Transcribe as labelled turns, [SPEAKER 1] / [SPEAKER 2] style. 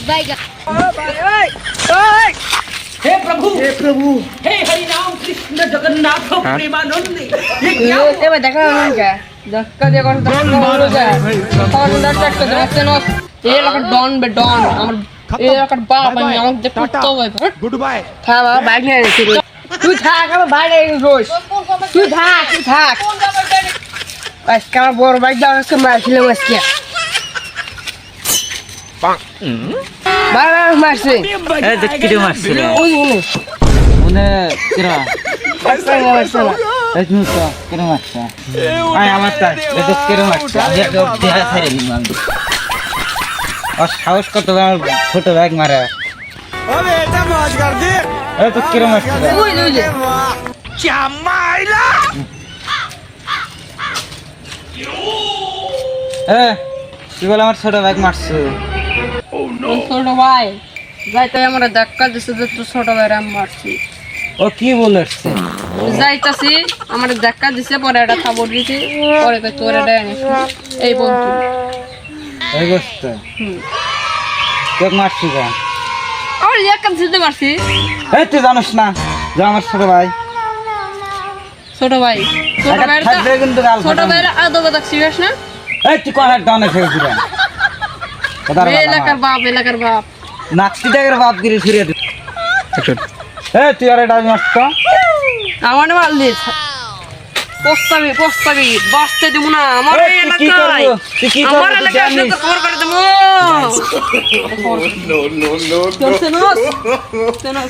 [SPEAKER 1] বাইগা
[SPEAKER 2] हे प्रभु हे हरि राम कृष्ण जगन्नाथ प्रेमानंद ये क्या
[SPEAKER 3] এবার দেখা হলো না ধাক্কা দিয়ে কথা বলো যায় তখন ডাক্তার তো দেখতে না এই এলাকার ডন বে ডন আমার এই এলাকার বাপ আমি আমাকে দেখতে তো ভাই
[SPEAKER 4] गुड बाय
[SPEAKER 3] হ্যাঁ বাবা বাইক নিয়ে এসেছি তুই থাক আমার বাইরে রোজ তুই থাক আজকে আমার বড় বাইক দাও আজকে মারছিলাম আজকে বাবা মারছে
[SPEAKER 5] এই দেখ কি মারছিল
[SPEAKER 3] ওই
[SPEAKER 5] মনে কিরা
[SPEAKER 3] মারছে
[SPEAKER 5] এই নুসা কিরা মারছে আয় আমার তা এই দেখ কিরা মারছে আমি একটা দেয়া ছাড়ে নিলাম আর সাহস কত আমার ছোট ব্যাগ মারে
[SPEAKER 4] अबे এটা মজ कर दे
[SPEAKER 5] এই তো কিরা মারছে
[SPEAKER 3] ওই
[SPEAKER 4] क्या माइला
[SPEAKER 5] তুই বলে আমার ছোট ব্যাগ মারছে
[SPEAKER 3] ছোট ভাই যাইতে আমার ধাক্কা দিছে যে তুই ছোট ভাই রাম মারছি
[SPEAKER 5] ও কি বলেছে
[SPEAKER 3] যাইতাছি আমার ধাক্কা দিছে পরে এটা খাবার দিছি পরে তো তোর এটা এনেছি এই বন্ধু
[SPEAKER 5] এই গোস্ত তোকে মারছি কেন
[SPEAKER 3] আমার ধাক্কা দিতে মারছি
[SPEAKER 5] এই তুই জানিস না যে আমার ছোট ভাই
[SPEAKER 3] ছোট ভাই
[SPEAKER 5] থাকবে কিন্তু গাল
[SPEAKER 3] ছোট ভাইয়ের আদৌ কথা শিখাস না
[SPEAKER 5] এই তুই কোন একটা অনেক খেয়েছিলেন
[SPEAKER 3] এলাকার বাপ
[SPEAKER 5] নাচটি টাকার বাপ গিরি ফিরিয়ে দিত তুই আর এটা নষ্ট
[SPEAKER 3] আমার মারলি পস্তাবি বাঁচতে দিব না আমার
[SPEAKER 5] এই, তুই কি
[SPEAKER 3] এলাকায়
[SPEAKER 5] করবো? তুই কি করবো?
[SPEAKER 3] আমার
[SPEAKER 5] তুই
[SPEAKER 3] এলাকায় আসলে
[SPEAKER 5] জানিস?
[SPEAKER 3] তো খবর করে দেবো
[SPEAKER 4] नो नो नो
[SPEAKER 3] চলছে না